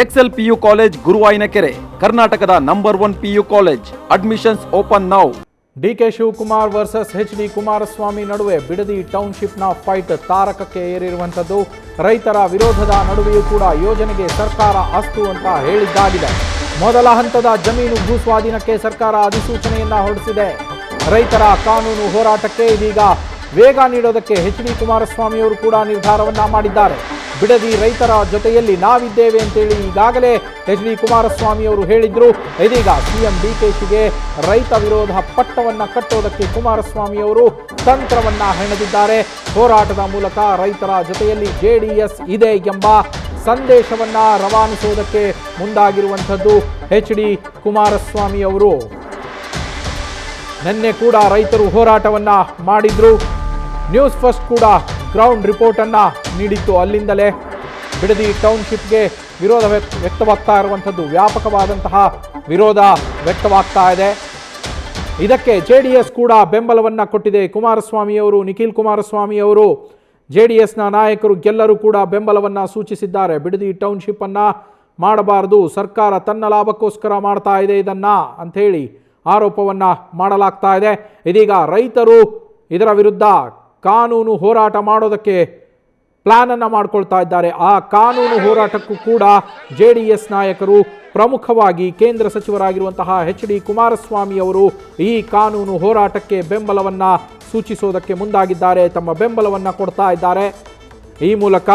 Excel PU college Guruvayanakere, ಕರ್ನಾಟಕದ number 1 PU college. Admissions open now. DK Shivakumar versus HD. Kumaraswamy ನಡುವೆ Bidadi ಟೌನ್ಶಿಪ್ನ fight ತಾರಕಕ್ಕೆ ಏರಿರುವಂಥದ್ದು. ರೈತರ ವಿರೋಧದ ನಡುವೆಯೂ ಕೂಡ ಯೋಜನೆಗೆ ಸರ್ಕಾರ ಅಸ್ತು ಅಂತ ಹೇಳಿದ್ದಾಗಿದೆ. ಮೊದಲ ಹಂತದ ಜಮೀನು ಭೂಸ್ವಾಧೀನಕ್ಕೆ ಸರ್ಕಾರ ಅಧಿಸೂಚನೆಯನ್ನ ಹೊರಡಿಸಿದೆ. ರೈತರ ಕಾನೂನು ಹೋರಾಟಕ್ಕೆ ಇದೀಗ ವೇಗ ನೀಡೋದಕ್ಕೆ ಎಚ್.ಡಿ. ಕುಮಾರಸ್ವಾಮಿ ಅವರು ಕೂಡ ನಿರ್ಧಾರವನ್ನ ಮಾಡಿದ್ದಾರೆ. ಬಿಡದಿ ರೈತರ ಜೊತೆಯಲ್ಲಿ ನಾವಿದ್ದೇವೆ ಅಂತೇಳಿ ಈಗಾಗಲೇ ಎಚ್.ಡಿ. ಕುಮಾರಸ್ವಾಮಿ ಅವರು ಹೇಳಿದ್ರು. ಇದೀಗ ಸಿಎಂ ಡಿಕೆಶಿಗೆ ರೈತ ವಿರೋಧ ಪಟ್ಟವನ್ನ ಕಟ್ಟೋದಕ್ಕೆ ಕುಮಾರಸ್ವಾಮಿ ಅವರು ತಂತ್ರವನ್ನ ಹೆಣೆದಿದ್ದಾರೆ. ಹೋರಾಟದ ಮೂಲಕ ರೈತರ ಜೊತೆಯಲ್ಲಿ ಜೆಡಿಎಸ್ ಇದೆ ಎಂಬ ಸಂದೇಶವನ್ನ ರವಾನಿಸುವುದಕ್ಕೆ ಮುಂದಾಗಿರುವಂಥದ್ದು ಎಚ್.ಡಿ. ಕುಮಾರಸ್ವಾಮಿ ಅವರು. ನಿನ್ನೆ ಕೂಡ ರೈತರು ಹೋರಾಟವನ್ನ ಮಾಡಿದ್ರು. ನ್ಯೂಸ್ ಫಸ್ಟ್ ಕೂಡ ಗ್ರೌಂಡ್ ರಿಪೋರ್ಟ್ ಅನ್ನ ನೀಡಿತ್ತು. ಅಲ್ಲಿಂದಲೇ ಬಿಡದಿ ಟೌನ್ಶಿಪ್ಗೆ ವಿರೋಧ ವ್ಯಕ್ತವಾಗ್ತಾ ಇರುವಂಥದ್ದು, ವ್ಯಾಪಕವಾದಂತಹ ವಿರೋಧ ವ್ಯಕ್ತವಾಗ್ತಾ ಇದೆ. ಇದಕ್ಕೆ ಜೆಡಿಎಸ್ ಕೂಡ ಬೆಂಬಲವನ್ನ ಕೊಟ್ಟಿದೆ. ಕುಮಾರಸ್ವಾಮಿ ಅವರು, ನಿಖಿಲ್ ಕುಮಾರಸ್ವಾಮಿ ಅವರು, ಜೆಡಿಎಸ್ನ ನಾಯಕರು ಎಲ್ಲರೂ ಕೂಡ ಬೆಂಬಲವನ್ನ ಸೂಚಿಸಿದ್ದಾರೆ. ಬಿಡದಿ ಟೌನ್ಶಿಪ್ ಅನ್ನ ಮಾಡಬಾರದು, ಸರ್ಕಾರ ತನ್ನ ಲಾಭಕ್ಕೋಸ್ಕರ ಮಾಡ್ತಾ ಇದೆ ಇದನ್ನ ಅಂಥೇಳಿ ಆರೋಪವನ್ನ ಮಾಡಲಾಗ್ತಾ ಇದೆ. ಇದೀಗ ರೈತರು ಇದರ ವಿರುದ್ಧ ಕಾನೂನು ಹೋರಾಟ ಮಾಡೋದಕ್ಕೆ ಪ್ಲಾನ್ ಅನ್ನ ಮಾಡ್ಕೊಳ್ತಾ ಇದ್ದಾರೆ. ಆ ಕಾನೂನು ಹೋರಾಟಕ್ಕೂ ಕೂಡ ಜೆಡಿಎಸ್ ನಾಯಕರು, ಪ್ರಮುಖವಾಗಿ ಕೇಂದ್ರ ಸಚಿವರಾಗಿರುವಂತಹ ಎಚ್.ಡಿ. ಕುಮಾರಸ್ವಾಮಿ ಅವರು ಈ ಕಾನೂನು ಹೋರಾಟಕ್ಕೆ ಬೆಂಬಲವನ್ನ ಸೂಚಿಸೋದಕ್ಕೆ ಮುಂದಾಗಿದ್ದಾರೆ, ತಮ್ಮ ಬೆಂಬಲವನ್ನ ಕೊಡ್ತಾ ಇದ್ದಾರೆ. ಈ ಮೂಲಕ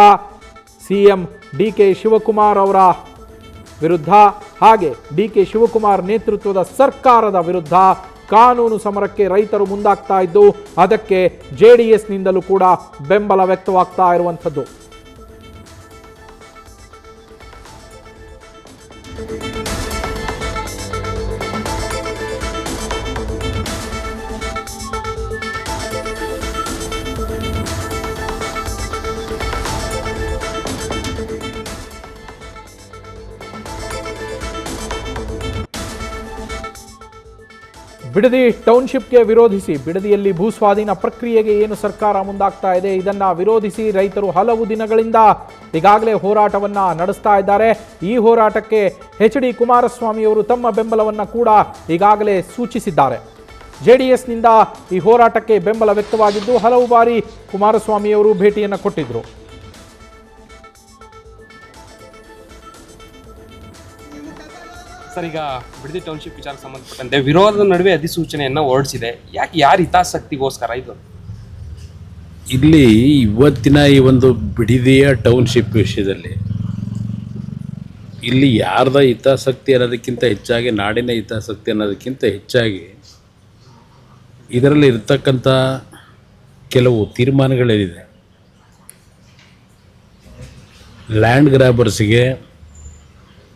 ಸಿಎಂ ಡಿಕೆ ಶಿವಕುಮಾರ್ ಅವರ ವಿರುದ್ಧ, ಹಾಗೆ ಡಿಕೆ ಶಿವಕುಮಾರ್ ನೇತೃತ್ವದ ಸರ್ಕಾರದ ವಿರುದ್ಧ ಕಾನೂನು ಸಮರಕ್ಕೆ ರೈತರು ಮುಂದಾಗ್ತಾ ಇದ್ದು, ಅದಕ್ಕೆ ಜೆಡಿಎಸ್ನಿಂದಲೂ ಕೂಡ ಬೆಂಬಲ ವ್ಯಕ್ತವಾಗ್ತಾ ಇರುವಂಥದ್ದು. ಬಿಡದಿ ಟೌನ್ಶಿಪ್ಗೆ ವಿರೋಧಿಸಿ, ಬಿಡದಿಯಲ್ಲಿ ಭೂಸ್ವಾಧೀನ ಪ್ರಕ್ರಿಯೆಗೆ ಏನು ಸರ್ಕಾರ ಮುಂದಾಗ್ತಾ ಇದೆ ಇದನ್ನ ವಿರೋಧಿಸಿ ರೈತರು ಹಲವು ದಿನಗಳಿಂದ ಈಗಾಗಲೇ ಹೋರಾಟವನ್ನ ನಡೆಸ್ತಾ ಇದ್ದಾರೆ. ಈ ಹೋರಾಟಕ್ಕೆ ಎಚ್.ಡಿ. ಕುಮಾರಸ್ವಾಮಿ ಅವರು ತಮ್ಮ ಬೆಂಬಲವನ್ನ ಕೂಡ ಈಗಾಗಲೇ ಸೂಚಿಸಿದ್ದಾರೆ. ಜೆಡಿಎಸ್ನಿಂದ ಈ ಹೋರಾಟಕ್ಕೆ ಬೆಂಬಲ ವ್ಯಕ್ತವಾಗಿದ್ದು, ಹಲವು ಬಾರಿ ಕುಮಾರಸ್ವಾಮಿ ಅವರು ಭೇಟಿಯನ್ನು ಕೊಟ್ಟಿದ್ರು. ಸರ್, ಈಗ ಬಿಡದಿ ಟೌನ್ಶಿಪ್ ವಿಚಾರಕ್ಕೆ ಸಂಬಂಧಪಟ್ಟಂತೆ ವಿರೋಧದ ನಡುವೆ ಅಧಿಸೂಚನೆಯನ್ನು ಹೊರಡಿಸಿದೆ. ಯಾರ ಹಿತಾಸಕ್ತಿಗೋಸ್ಕರ ಇದು? ಇಲ್ಲಿ ಇವತ್ತಿನ ಈ ಒಂದು ಬಿಡದಿಯ ಟೌನ್ಶಿಪ್ ವಿಷಯದಲ್ಲಿ ಇಲ್ಲಿ ಯಾರ್ದ ಹಿತಾಸಕ್ತಿ ಅನ್ನೋದಕ್ಕಿಂತ ಹೆಚ್ಚಾಗಿ, ನಾಡಿನ ಹಿತಾಸಕ್ತಿ ಅನ್ನೋದಕ್ಕಿಂತ ಹೆಚ್ಚಾಗಿ ಇದರಲ್ಲಿ ಇರ್ತಕ್ಕಂಥ ಕೆಲವು ತೀರ್ಮಾನಗಳೇನಿದೆ, ಲ್ಯಾಂಡ್ ಗ್ರಾಬರ್ಸ್ಗೆ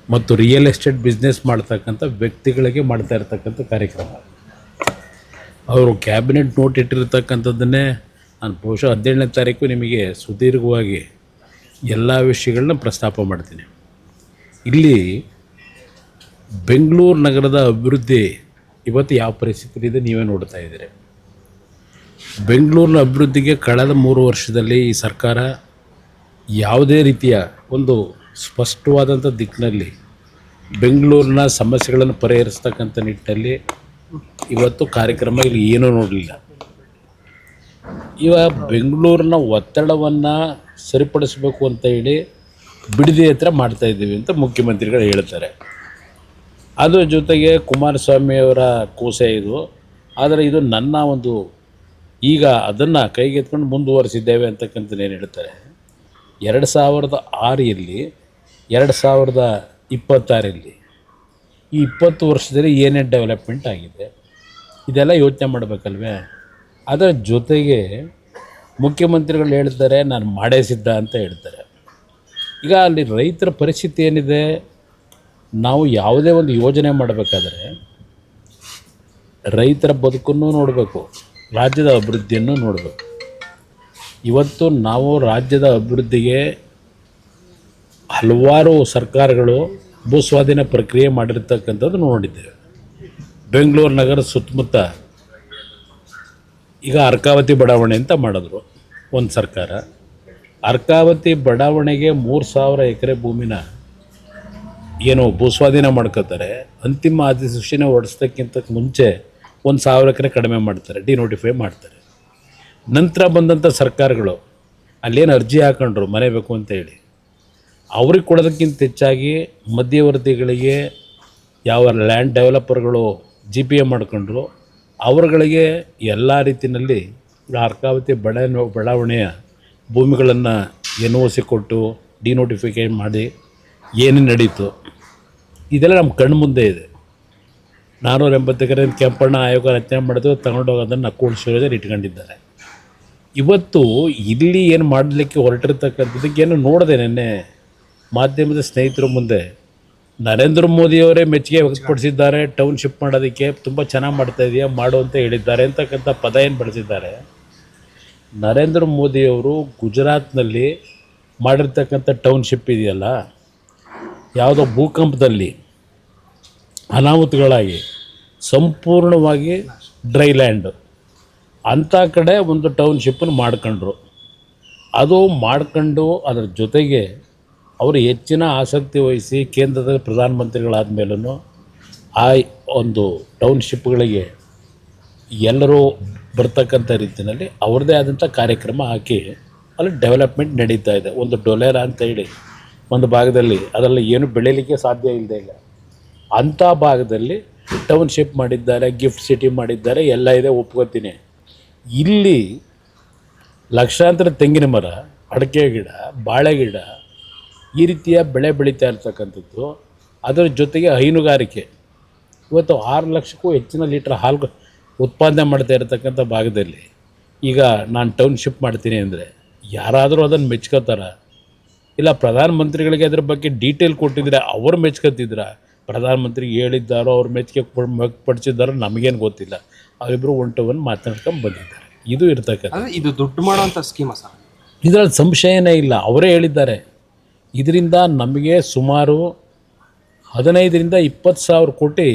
ಮತ್ತು ರಿಯಲ್ ಎಸ್ಟೇಟ್ ಬಿಸ್ನೆಸ್ ಮಾಡ್ತಕ್ಕಂಥ ವ್ಯಕ್ತಿಗಳಿಗೆ ಮಾಡ್ತಾ ಇರ್ತಕ್ಕಂಥ ಕಾರ್ಯಕ್ರಮ. ಅವರು ಕ್ಯಾಬಿನೆಟ್ ನೋಟ್ ಇಟ್ಟಿರ್ತಕ್ಕಂಥದ್ದನ್ನೇ ನಾನು ಬಹುಶಃ 17ನೇ ತಾರೀಕು ನಿಮಗೆ ಸುದೀರ್ಘವಾಗಿ ಎಲ್ಲ ವಿಷಯಗಳನ್ನ ಪ್ರಸ್ತಾಪ ಮಾಡ್ತೀನಿ. ಇಲ್ಲಿ ಬೆಂಗಳೂರು ನಗರದ ಅಭಿವೃದ್ಧಿ ಇವತ್ತು ಯಾವ ಪರಿಸ್ಥಿತಿ ಇದೆ ನೀವೇ ನೋಡ್ತಾ ಇದ್ದೀರಿ. ಬೆಂಗಳೂರಿನ ಅಭಿವೃದ್ಧಿಗೆ ಕಳೆದ 3 ವರ್ಷದಲ್ಲಿ ಈ ಸರ್ಕಾರ ಯಾವುದೇ ರೀತಿಯ ಒಂದು ಸ್ಪಷ್ಟವಾದಂಥ ದಿಕ್ಕಿನಲ್ಲಿ ಬೆಂಗಳೂರಿನ ಸಮಸ್ಯೆಗಳನ್ನು ಪರಿಹರಿಸ್ತಕ್ಕಂಥ ನಿಟ್ಟಿನಲ್ಲಿ ಇವತ್ತು ಕಾರ್ಯಕ್ರಮ ಇಲ್ಲಿ ಏನೂ ನೋಡಲಿಲ್ಲ. ಇವಾಗ ಬೆಂಗಳೂರಿನ ಒತ್ತಡವನ್ನು ಸರಿಪಡಿಸಬೇಕು ಅಂತ ಹೇಳಿ ಬಿಡದಿ ಹತ್ರ ಮಾಡ್ತಾಯಿದ್ದೀವಿ ಅಂತ ಮುಖ್ಯಮಂತ್ರಿಗಳು ಹೇಳ್ತಾರೆ. ಅದರ ಜೊತೆಗೆ ಕುಮಾರಸ್ವಾಮಿಯವರ ಕೋಸೆ ಇದು. ಆದರೆ ಇದು ನನ್ನ ಒಂದು ಈಗ ಅದನ್ನು ಕೈಗೆತ್ಕೊಂಡು ಮುಂದುವರಿಸಿದ್ದೇವೆ ಅಂತಕ್ಕಂಥದ್ದೇನು ಹೇಳ್ತಾರೆ. 2006ರಲ್ಲಿ 2026ರಲ್ಲಿ ಈ 20 ವರ್ಷದಲ್ಲಿ ಏನೇನು ಡೆವಲಪ್ಮೆಂಟ್ ಆಗಿದೆ ಇದೆಲ್ಲ ಯೋಚನೆ ಮಾಡಬೇಕಲ್ವೇ. ಅದರ ಜೊತೆಗೆ ಮುಖ್ಯಮಂತ್ರಿಗಳು ಹೇಳ್ತಾರೆ ನಾನು ಮಾಡೇ ಸಿದ್ಧ ಅಂತ ಹೇಳ್ತಾರೆ. ಈಗ ಅಲ್ಲಿ ರೈತರ ಪರಿಸ್ಥಿತಿ ಏನಿದೆ, ನಾವು ಯಾವುದೇ ಒಂದು ಯೋಜನೆ ಮಾಡಬೇಕಾದ್ರೆ ರೈತರ ಬದುಕನ್ನು ನೋಡಬೇಕು, ರಾಜ್ಯದ ಅಭಿವೃದ್ಧಿಯನ್ನು ನೋಡಬೇಕು. ಇವತ್ತು ನಾವು ರಾಜ್ಯದ ಅಭಿವೃದ್ಧಿಗೆ ಹಲವಾರು ಸರ್ಕಾರಗಳು ಭೂಸ್ವಾಧೀನ ಪ್ರಕ್ರಿಯೆ ಮಾಡಿರ್ತಕ್ಕಂಥದ್ದು ನೋಡಿದ್ದೇವೆ. ಬೆಂಗಳೂರು ನಗರ ಸುತ್ತಮುತ್ತ ಈಗ ಅರ್ಕಾವತಿ ಬಡಾವಣೆ ಅಂತ ಮಾಡಿದ್ರು ಒಂದು ಸರ್ಕಾರ. ಅರ್ಕಾವತಿ ಬಡಾವಣೆಗೆ 3000 ಎಕರೆ ಭೂಮಿನ ಏನು ಭೂಸ್ವಾಧೀನ ಮಾಡ್ಕೋತಾರೆ, ಅಂತಿಮ ಅಧಿಸೂಚನೆ ಹೊರಡಿಸೋದಕ್ಕಿಂತ ಮುಂಚೆ 1,000 ಎಕರೆ ಕಡಿಮೆ ಮಾಡ್ತಾರೆ, ಡಿನೋಟಿಫೈ ಮಾಡ್ತಾರೆ. ನಂತರ ಬಂದಂಥ ಸರ್ಕಾರಗಳು ಅಲ್ಲೇನು ಅರ್ಜಿ ಹಾಕೊಂಡ್ರು ಮನೆ ಬೇಕು ಅಂತ ಹೇಳಿ, ಅವ್ರಿಗೆ ಕೊಡೋದಕ್ಕಿಂತ ಹೆಚ್ಚಾಗಿ ಮಧ್ಯವರ್ತಿಗಳಿಗೆ ಯಾವ ಲ್ಯಾಂಡ್ ಡೆವಲಪರ್ಗಳು GPA ಮಾಡ್ಕೊಂಡ್ರು ಅವರುಗಳಿಗೆ ಎಲ್ಲ ರೀತಿಯಲ್ಲಿ ಅರ್ಕಾವತಿ ಬಡಾವಣೆಯ ಭೂಮಿಗಳನ್ನು NOC ಕೊಟ್ಟು ಡಿನೋಟಿಫಿಕೇಷನ್ ಮಾಡಿ ಏನೇನು ನಡೀತು ಇದೆಲ್ಲ ನಮ್ಮ ಕಣ್ಣು ಮುಂದೆ ಇದೆ. 480 ಎಕರೆ ಕೆಂಪಣ್ಣ ಆಯೋಗ ರಚನೆ ಮಾಡಿದ್ರು, ತಗೊಂಡೋಗೋದನ್ನು ಕೂಡಿಸೋದನ್ನು ಇಟ್ಕೊಂಡಿದ್ದಾರೆ. ಇವತ್ತು ಇಲ್ಲಿ ಏನು ಮಾಡಲಿಕ್ಕೆ ಹೊರಟಿರ್ತಕ್ಕಂಥದ್ದಕ್ಕೇನು ನೋಡಿದೆ ನಿನ್ನೆ ಮಾಧ್ಯಮದ ಸ್ನೇಹಿತರ ಮುಂದೆ ನರೇಂದ್ರ ಮೋದಿಯವರೇ ಮೆಚ್ಚುಗೆ ವ್ಯಕ್ತಪಡಿಸಿದ್ದಾರೆ. ಟೌನ್ಶಿಪ್ ಮಾಡೋದಕ್ಕೆ ತುಂಬ ಚೆನ್ನಾಗಿ ಮಾಡ್ತಾ ಇದೆಯಾ ಮಾಡು ಅಂತ ಹೇಳಿದ್ದಾರೆ ಅಂತಕ್ಕಂಥ ಪದ ಏನು ಬಳಸಿದ್ದಾರೆ. ನರೇಂದ್ರ ಮೋದಿಯವರು ಗುಜರಾತ್ನಲ್ಲಿ ಮಾಡಿರ್ತಕ್ಕಂಥ ಟೌನ್ಶಿಪ್ ಇದೆಯಲ್ಲ, ಯಾವುದೋ ಭೂಕಂಪದಲ್ಲಿ ಅನಾಹುತಗಳಾಗಿ ಸಂಪೂರ್ಣವಾಗಿ ಡ್ರೈ ಲ್ಯಾಂಡು ಅಂಥ ಕಡೆ ಒಂದು ಟೌನ್ಶಿಪ್ಪನ್ನು ಮಾಡ್ಕೊಂಡ್ರು. ಅದು ಮಾಡ್ಕೊಂಡು ಅದರ ಜೊತೆಗೆ ಅವರು ಹೆಚ್ಚಿನ ಆಸಕ್ತಿ ವಹಿಸಿ ಕೇಂದ್ರದ ಪ್ರಧಾನಮಂತ್ರಿಗಳಾದ ಮೇಲೂ ಆ ಒಂದು ಟೌನ್ಶಿಪ್ಗಳಿಗೆ ಎಲ್ಲರೂ ಬರ್ತಕ್ಕಂಥ ರೀತಿಯಲ್ಲಿ ಅವ್ರದ್ದೇ ಆದಂಥ ಕಾರ್ಯಕ್ರಮ ಹಾಕಿ ಅಲ್ಲಿ ಡೆವಲಪ್ಮೆಂಟ್ ನಡೀತಾ ಇದೆ. ಒಂದು ಡೊಲೇರಾ ಅಂತ ಹೇಳಿ ಒಂದು ಭಾಗದಲ್ಲಿ ಅದರಲ್ಲಿ ಏನು ಬೆಳೀಲಿಕ್ಕೆ ಸಾಧ್ಯ ಇಲ್ಲದೆ ಇಲ್ಲ, ಅಂಥ ಭಾಗದಲ್ಲಿ ಟೌನ್ಶಿಪ್ ಮಾಡಿದ್ದಾರೆ, ಗಿಫ್ಟ್ ಸಿಟಿ ಮಾಡಿದ್ದಾರೆ, ಎಲ್ಲ ಇದೆ, ಒಪ್ಕೋತೀನಿ. ಇಲ್ಲಿ ಲಕ್ಷಾಂತರ ತೆಂಗಿನ ಮರ, ಅಡಿಕೆ ಗಿಡ, ಬಾಳೆ ಗಿಡ ಈ ರೀತಿಯ ಬೆಳೆ ಬೆಳೀತಾ ಇರ್ತಕ್ಕಂಥದ್ದು. ಅದರ ಜೊತೆಗೆ ಹೈನುಗಾರಿಕೆ ಇವತ್ತು 6 ಲಕ್ಷಕ್ಕೂ ಹೆಚ್ಚಿನ ಲೀಟ್ರ್ ಹಾಲು ಉತ್ಪಾದನೆ ಮಾಡ್ತಾ ಇರತಕ್ಕಂಥ ಭಾಗದಲ್ಲಿ ಈಗ ನಾನು ಟೌನ್ಶಿಪ್ ಮಾಡ್ತೀನಿ ಅಂದರೆ ಯಾರಾದರೂ ಅದನ್ನು ಮೆಚ್ಕೋತಾರ? ಇಲ್ಲ ಪ್ರಧಾನಮಂತ್ರಿಗಳಿಗೆ ಅದ್ರ ಬಗ್ಗೆ ಡೀಟೇಲ್ ಕೊಟ್ಟಿದ್ರೆ ಅವ್ರು ಮೆಚ್ಕೋತಿದ್ರ? ಪ್ರಧಾನಮಂತ್ರಿಗೆ ಹೇಳಿದ್ದಾರೋ ಅವ್ರು ಮೆಚ್ಚುಗೆ ಪಡಿಸಿದ್ದಾರೋ ನಮಗೇನು ಗೊತ್ತಿಲ್ಲ. ಅವರಿಬ್ಬರು ಒನ್ ಮಾತನಾಡ್ಕೊಂಡು ಬಂದಿದ್ದಾರೆ. ಇದು ಇರ್ತಕ್ಕಂಥ ಇದು ದುಡ್ಡು ಮಾಡೋವಂಥ ಸ್ಕೀಮ ಸರ್, ಇದರಲ್ಲಿ ಸಂಶಯನೇ ಇಲ್ಲ. ಅವರೇ ಹೇಳಿದ್ದಾರೆ ಇದರಿಂದ ನಮಗೆ ಸುಮಾರು 15ರಿಂದ 20 ಸಾವಿರ ಕೋಟಿ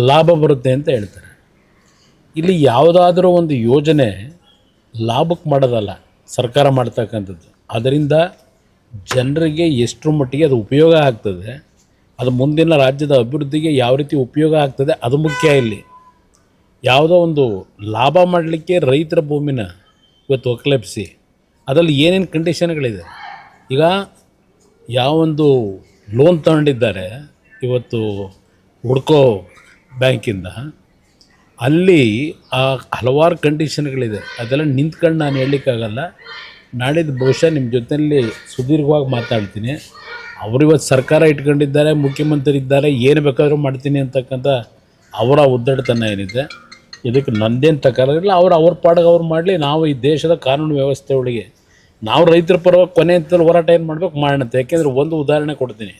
ಲಾಭ ಬರುತ್ತೆ ಅಂತ ಹೇಳ್ತಾರೆ. ಇಲ್ಲಿ ಯಾವುದಾದ್ರೂ ಒಂದು ಯೋಜನೆ ಲಾಭಕ್ಕೆ ಮಾಡೋದಲ್ಲ, ಸರ್ಕಾರ ಮಾಡ್ತಕ್ಕಂಥದ್ದು. ಅದರಿಂದ ಜನರಿಗೆ ಎಷ್ಟರ ಮಟ್ಟಿಗೆ ಅದು ಉಪಯೋಗ ಆಗ್ತದೆ, ಅದು ಮುಂದಿನ ರಾಜ್ಯದ ಅಭಿವೃದ್ಧಿಗೆ ಯಾವ ರೀತಿ ಉಪಯೋಗ ಆಗ್ತದೆ ಅದು ಮುಖ್ಯ. ಇಲ್ಲಿ ಯಾವುದೋ ಒಂದು ಲಾಭ ಮಾಡಲಿಕ್ಕೆ ರೈತರ ಭೂಮಿನ ಇವತ್ತು ಒಕ್ಕಲೆಪ್ಸಿ ಅದರಲ್ಲಿ ಏನೇನು ಕಂಡೀಷನ್ಗಳಿದೆ. ಈಗ ಯಾವೊಂದು ಲೋನ್ ತಗೊಂಡಿದ್ದಾರೆ ಇವತ್ತು ಹುಡ್ಕೋ ಬ್ಯಾಂಕಿಂದ, ಅಲ್ಲಿ ಆ ಹಲವಾರು ಕಂಡೀಷನ್ಗಳಿದೆ. ಅದೆಲ್ಲ ನಿಂತ್ಕೊಂಡು ನಾನು ಹೇಳಲಿಕ್ಕಾಗಲ್ಲ. ನಾಳಿದ್ದು ಬಹುಶಃ ನಿಮ್ಮ ಜೊತೆಯಲ್ಲಿ ಸುದೀರ್ಘವಾಗಿ ಮಾತಾಡ್ತೀನಿ. ಅವರು ಇವತ್ತು ಸರ್ಕಾರ ಇಟ್ಕೊಂಡಿದ್ದಾರೆ, ಮುಖ್ಯಮಂತ್ರಿ ಇದ್ದಾರೆ, ಏನು ಬೇಕಾದರೂ ಮಾಡ್ತೀನಿ ಅಂತಕ್ಕಂಥ ಅವರ ಒತ್ತಡತನ ಏನಿದೆ, ಇದಕ್ಕೆ ನಂದೇನು ತಕರಾರು ಇಲ್ಲ. ಅವ್ರ ಪಾಡಿಗೆ ಅವ್ರು ಮಾಡಲಿ. ನಾವು ಈ ದೇಶದ ಕಾನೂನು ವ್ಯವಸ್ಥೆ ಒಳಗೆ ನಾವು ರೈತರ ಪರವಾಗಿ ಕೊನೆ ಹಂತದಲ್ಲಿ ಹೋರಾಟ ಏನು ಮಾಡಬೇಕು ಮಾಡೋಣ. ಯಾಕೆಂದರೆ ಒಂದು ಉದಾಹರಣೆ ಕೊಡ್ತೀನಿ.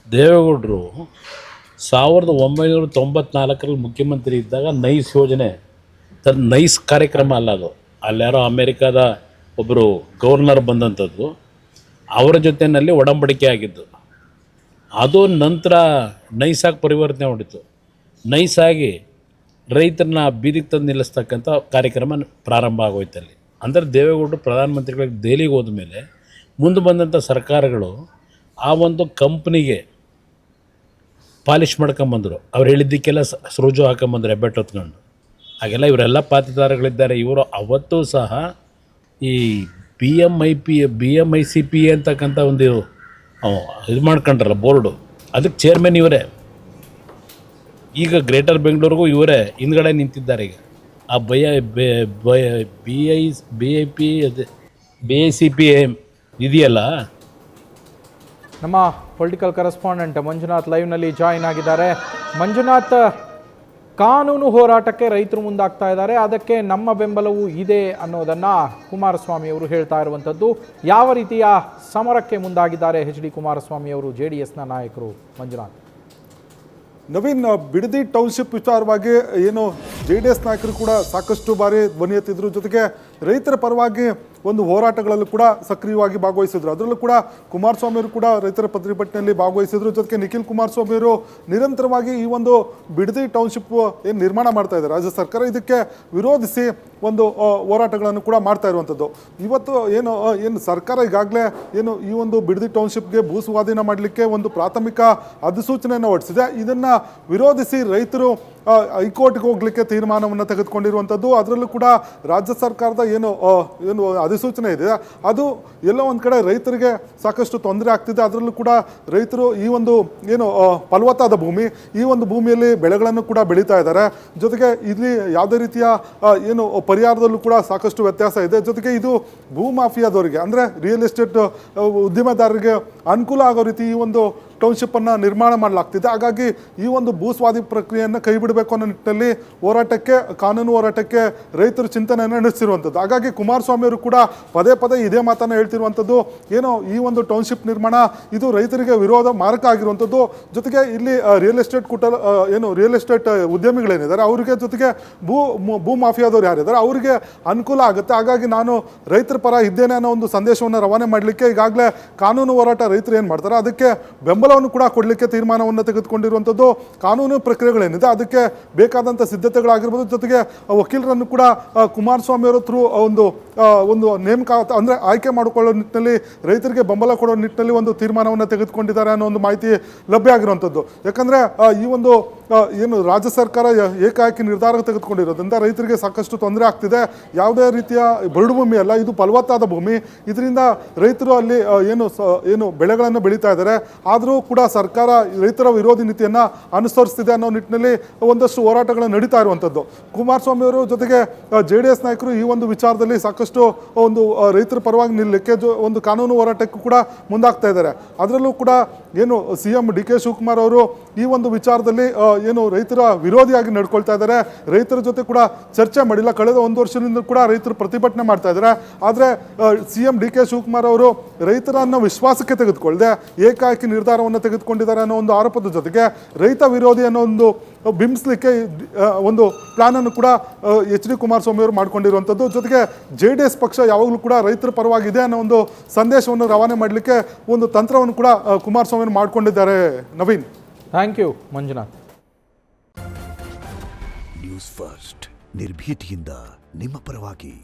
ದೇವೇಗೌಡರು 1994ರಲ್ಲಿ ಮುಖ್ಯಮಂತ್ರಿ ಇದ್ದಾಗ ನೈಸ್ ಯೋಜನೆ, ನೈಸ್ ಕಾರ್ಯಕ್ರಮ ಅಲ್ಲ ಅದು, ಅಲ್ಲಾರೋ ಅಮೇರಿಕಾದ ಒಬ್ಬರು ಗವರ್ನರ್ ಬಂದಂಥದ್ದು, ಅವರ ಜೊತೆಯಲ್ಲಿ ಒಡಂಬಡಿಕೆ ಆಗಿದ್ದು. ಅದು ನಂತರ ನೈಸಾಗಿ ಪರಿವರ್ತನೆ ಹೊಡಿತು. ನೈಸಾಗಿ ರೈತರನ್ನ ಬೀದಿಗೆ ತಂದು ನಿಲ್ಲಿಸ್ತಕ್ಕಂಥ ಕಾರ್ಯಕ್ರಮ ಪ್ರಾರಂಭ ಆಗೋಯ್ತಲ್ಲಿ. ಅಂದರೆ ದೇವೇಗೌಡರು ಪ್ರಧಾನಮಂತ್ರಿಗಳಿಗೆ ದೆಹಲಿಗೆ ಹೋದ ಮೇಲೆ ಮುಂದೆ ಬಂದಂಥ ಸರ್ಕಾರಗಳು ಆ ಒಂದು ಕಂಪ್ನಿಗೆ ಪಾಲಿಷ್ ಮಾಡ್ಕೊಂಬಂದರು. ಅವ್ರು ಹೇಳಿದ್ದಕ್ಕೆಲ್ಲ ಸೃಜು ಹಾಕೊಂಬಂದ್ರು ಹೆಬ್ಬೆಟ್ಟು ಹೊತ್ಕೊಂಡು. ಹಾಗೆಲ್ಲ ಇವರೆಲ್ಲ ಪಾತ್ರಧಾರಗಳಿದ್ದಾರೆ. ಇವರು ಅವತ್ತೂ ಸಹ ಈ BMICPA ಅಂತಕ್ಕಂಥ ಒಂದು ಇದು ಮಾಡ್ಕೊಂಡ್ರಲ್ಲ ಬೋರ್ಡು, ಅದಕ್ಕೆ ಚೇರ್ಮನ್ ಇವರೇ. ಈಗ ಗ್ರೇಟರ್ ಬೆಂಗಳೂರಿಗೂ ಇವರೇ ಹಿಂದ್ಗಡೆ ನಿಂತಿದ್ದಾರೆ. ಈಗ ಆ BICPA ಇದೆಯಲ್ಲ. ನಮ್ಮ ಪೊಲಿಟಿಕಲ್ ಕರೆಸ್ಪಾಂಡೆಂಟ್ ಮಂಜುನಾಥ್ ಲೈವ್ನಲ್ಲಿ ಜಾಯಿನ್ ಆಗಿದ್ದಾರೆ. ಮಂಜುನಾಥ್, ಕಾನೂನು ಹೋರಾಟಕ್ಕೆ ರೈತರು ಮುಂದಾಗ್ತಾ ಇದ್ದಾರೆ, ಅದಕ್ಕೆ ನಮ್ಮ ಬೆಂಬಲವೂ ಇದೆ ಅನ್ನೋದನ್ನು ಕುಮಾರಸ್ವಾಮಿ ಅವರು ಹೇಳ್ತಾ ಇರುವಂಥದ್ದು. ಯಾವ ರೀತಿಯ ಸಮರಕ್ಕೆ ಮುಂದಾಗಿದ್ದಾರೆ HD ಕುಮಾರಸ್ವಾಮಿ ಅವರು, JDSನ ನಾಯಕರು? ಮಂಜುನಾಥ್. ನವೀನ್, ಬಿಡದಿ ಟೌನ್ಶಿಪ್ ವಿಚಾರವಾಗಿ ಏನು JDS ನಾಯಕರು ಕೂಡ ಸಾಕಷ್ಟು ಬಾರಿ ಧ್ವನಿ ಎತ್ತಿದ್ರು, ಜೊತೆಗೆ ರೈತರ ಪರವಾಗಿ ಒಂದು ಹೋರಾಟಗಳಲ್ಲೂ ಕೂಡ ಸಕ್ರಿಯವಾಗಿ ಭಾಗವಹಿಸಿದ್ರು. ಅದರಲ್ಲೂ ಕೂಡ ಕುಮಾರಸ್ವಾಮಿ ಅವರು ಕೂಡ ರೈತರ ಪ್ರತಿಭಟನೆಯಲ್ಲಿ ಭಾಗವಹಿಸಿದ್ರು. ಜೊತೆಗೆ ನಿಖಿಲ್ ಕುಮಾರಸ್ವಾಮಿ ಅವರು ನಿರಂತರವಾಗಿ ಈ ಒಂದು ಬಿಡದಿ ಟೌನ್ಶಿಪ್ ಏನು ನಿರ್ಮಾಣ ಮಾಡ್ತಾ ಇದ್ದಾರೆ ರಾಜ್ಯ ಸರ್ಕಾರ, ಇದಕ್ಕೆ ವಿರೋಧಿಸಿ ಒಂದು ಹೋರಾಟಗಳನ್ನು ಕೂಡ ಮಾಡ್ತಾ ಇರುವಂಥದ್ದು. ಇವತ್ತು ಏನು ಸರ್ಕಾರ ಈಗಾಗಲೇ ಏನು ಈ ಒಂದು ಬಿಡದಿ ಟೌನ್ಶಿಪ್ಗೆ ಭೂ ಸ್ವಾಧೀನ ಮಾಡಲಿಕ್ಕೆ ಒಂದು ಪ್ರಾಥಮಿಕ ಅಧಿಸೂಚನೆಯನ್ನು ಹೊರಡಿಸಿದೆ. ಇದನ್ನು ವಿರೋಧಿಸಿ ರೈತರು ಹೈಕೋರ್ಟ್ಗೆ ಹೋಗ್ಲಿಕ್ಕೆ ತೀರ್ಮಾನವನ್ನು ತೆಗೆದುಕೊಂಡಿರುವಂಥದ್ದು. ಅದರಲ್ಲೂ ಕೂಡ ರಾಜ್ಯ ಸರ್ಕಾರದ ಏನು ಅಧಿಸೂಚನೆ ಇದೆ ಅದು ಎಲ್ಲೋ ಒಂದು ಕಡೆ ರೈತರಿಗೆ ಸಾಕಷ್ಟು ತೊಂದರೆ ಆಗ್ತಿದೆ. ಅದರಲ್ಲೂ ಕೂಡ ರೈತರು ಈ ಒಂದು ಏನು ಫಲವತ್ತಾದ ಭೂಮಿ, ಈ ಒಂದು ಭೂಮಿಯಲ್ಲಿ ಬೆಳೆಗಳನ್ನು ಕೂಡ ಬೆಳೀತಾ ಇದ್ದಾರೆ. ಜೊತೆಗೆ ಇಲ್ಲಿ ಯಾವುದೇ ರೀತಿಯ ಏನು ಪರಿಹಾರದಲ್ಲೂ ಕೂಡ ಸಾಕಷ್ಟು ವ್ಯತ್ಯಾಸ ಇದೆ. ಜೊತೆಗೆ ಇದು ಭೂ ಮಾಫಿಯಾದವರಿಗೆ ಅಂದರೆ ರಿಯಲ್ ಎಸ್ಟೇಟ್ ಉದ್ಯಮೆದಾರರಿಗೆ ಅನುಕೂಲ ಆಗೋ ರೀತಿ ಈ ಒಂದು ಟೌನ್ಶಿಪ್ಪನ್ನು ನಿರ್ಮಾಣ ಮಾಡಲಾಗ್ತಿದೆ. ಹಾಗಾಗಿ ಈ ಒಂದು ಭೂ ಸ್ವಾಧೀನ ಪ್ರಕ್ರಿಯೆಯನ್ನು ಕೈ ಬಿಡಬೇಕು ಅನ್ನೋ ನಿಟ್ಟಿನಲ್ಲಿ ಕಾನೂನು ಹೋರಾಟಕ್ಕೆ ರೈತರು ಚಿಂತನೆಯನ್ನು ನಡೆಸಿರುವಂಥದ್ದು. ಹಾಗಾಗಿ ಕುಮಾರಸ್ವಾಮಿ ಅವರು ಕೂಡ ಪದೇ ಪದೇ ಇದೇ ಮಾತನ್ನು ಹೇಳ್ತಿರುವಂಥದ್ದು, ಏನೋ ಈ ಒಂದು ಟೌನ್ಶಿಪ್ ನಿರ್ಮಾಣ ಇದು ರೈತರಿಗೆ ವಿರೋಧ ಮಾರಕ ಆಗಿರುವಂಥದ್ದು. ಜೊತೆಗೆ ಇಲ್ಲಿ ರಿಯಲ್ ಎಸ್ಟೇಟ್ ಉದ್ಯಮಿಗಳೇನಿದ್ದಾರೆ ಅವರಿಗೆ, ಜೊತೆಗೆ ಭೂ ಮಾಫಿಯಾದವ್ರು ಯಾರಿದ್ದಾರೆ ಅವರಿಗೆ ಅನುಕೂಲ ಆಗುತ್ತೆ. ಹಾಗಾಗಿ ನಾನು ರೈತರ ಪರ ಇದ್ದೇನೆ ಅನ್ನೋ ಒಂದು ಸಂದೇಶವನ್ನು ರವಾನೆ ಮಾಡಲಿಕ್ಕೆ ಈಗಾಗಲೇ ಕಾನೂನು ಹೋರಾಟ ರೈತರು ಏನು ಮಾಡ್ತಾರೆ ಅದಕ್ಕೆ ಬೆಂಬಲವನ್ನು ಕೂಡ ಕೊಡಲಿಕ್ಕೆ ತೀರ್ಮಾನವನ್ನು ತೆಗೆದುಕೊಂಡಿರುವಂಥದ್ದು. ಕಾನೂನು ಪ್ರಕ್ರಿಯೆಗಳೇನಿದೆ ಅದಕ್ಕೆ ಬೇಕಾದಂಥ ಸಿದ್ಧತೆಗಳಾಗಿರ್ಬೋದು. ಜೊತೆಗೆ ವಕೀಲರನ್ನು ಕೂಡ ಕುಮಾರಸ್ವಾಮಿ ಅವರ ಥ್ರೂ ಒಂದು ನೇಮಕ ಅಂದರೆ ಆಯ್ಕೆ ಮಾಡಿಕೊಳ್ಳೋ ನಿಟ್ಟಿನಲ್ಲಿ ರೈತರಿಗೆ ಬೆಂಬಲ ಕೊಡೋ ನಿಟ್ಟಿನಲ್ಲಿ ಒಂದು ತೀರ್ಮಾನವನ್ನು ತೆಗೆದುಕೊಂಡಿದ್ದಾರೆ ಅನ್ನೋ ಒಂದು ಮಾಹಿತಿ ಲಭ್ಯ ಆಗಿರುವಂಥದ್ದು. ಯಾಕಂದರೆ ಈ ಒಂದು ಏನು ರಾಜ್ಯ ಸರ್ಕಾರ ಏಕಾಏಕಿ ನಿರ್ಧಾರ ತೆಗೆದುಕೊಂಡಿರೋದ್ರಿಂದ ರೈತರಿಗೆ ಸಾಕಷ್ಟು ತೊಂದರೆ ಆಗ್ತಿದೆ. ಯಾವುದೇ ರೀತಿಯ ಬರಡು ಭೂಮಿ ಅಲ್ಲ, ಇದು ಫಲವತ್ತಾದ ಭೂಮಿ. ಇದರಿಂದ ರೈತರು ಅಲ್ಲಿ ಏನು ಬೆಳೆಗಳನ್ನು ಬೆಳೀತಾ ಇದ್ದಾರೆ. ಆದರೂ ಕೂಡ ಸರ್ಕಾರ ರೈತರ ವಿರೋಧಿ ನೀತಿಯನ್ನು ಅನುಸರಿಸ್ತಿದೆ ಅನ್ನೋ ನಿಟ್ಟಿನಲ್ಲಿ ಒಂದಷ್ಟು ಹೋರಾಟಗಳು ನಡೀತಾ ಇರುವಂಥದ್ದು. ಕುಮಾರಸ್ವಾಮಿ ಅವರು ಜೊತೆಗೆ JDS ನಾಯಕರು ಈ ಒಂದು ವಿಚಾರದಲ್ಲಿ ಸಾಕಷ್ಟು ಒಂದು ರೈತರ ಪರವಾಗಿ ನಿಲ್ಲಕ್ಕೆ ಒಂದು ಕಾನೂನು ಹೋರಾಟಕ್ಕೂ ಕೂಡ ಮುಂದಾಗ್ತಾ ಇದ್ದಾರೆ. ಅದರಲ್ಲೂ ಕೂಡ ಏನು CM DK ಶಿವಕುಮಾರ್ ಅವರು ಈ ಒಂದು ವಿಚಾರದಲ್ಲಿ ಏನು ರೈತರ ವಿರೋಧಿಯಾಗಿ ನಡ್ಕೊಳ್ತಾ ಇದ್ದಾರೆ. ರೈತರ ಜೊತೆ ಕೂಡ ಚರ್ಚೆ ಮಾಡಿಲ್ಲ. ಕಳೆದ 1 ವರ್ಷದಿಂದ ಕೂಡ ರೈತರು ಪ್ರತಿಭಟನೆ ಮಾಡ್ತಾ ಇದ್ದಾರೆ. ಆದರೆ CM DK ಶಿವಕುಮಾರ್ ಅವರು ರೈತರನ್ನು ವಿಶ್ವಾಸಕ್ಕೆ ತೆಗೆದುಕೊಳ್ಳದೆ ಏಕಾಏಕಿ ನಿರ್ಧಾರವನ್ನು ತೆಗೆದುಕೊಂಡಿದ್ದಾರೆ ಅನ್ನೋ ಒಂದು ಆರೋಪದ ಜೊತೆಗೆ ರೈತ ವಿರೋಧಿ ಅನ್ನೋ ಒಂದು ಬಿಂಬಿಸಲಿಕ್ಕೆ ಒಂದು ಪ್ಲಾನನ್ನು ಕೂಡ HD ಕುಮಾರಸ್ವಾಮಿ ಅವರು ಮಾಡ್ಕೊಂಡಿರುವಂಥದ್ದು. ಜೊತೆಗೆ JDS ಪಕ್ಷ ಯಾವಾಗಲೂ ಕೂಡ ರೈತರ ಪರವಾಗಿದೆ ಅನ್ನೋ ಒಂದು ಸಂದೇಶವನ್ನು ರವಾನೆ ಮಾಡಲಿಕ್ಕೆ ಒಂದು ತಂತ್ರವನ್ನು ಕೂಡ ಕುಮಾರಸ್ವಾಮಿ ಮಾಡಿಕೊಂಡಿದ್ದಾರೆ. Naveen, thank you Manjunath. News first ನಿರ್ಭೀತಿಯಿಂದ ನಿಮ್ಮ ಪರವಾಗಿ.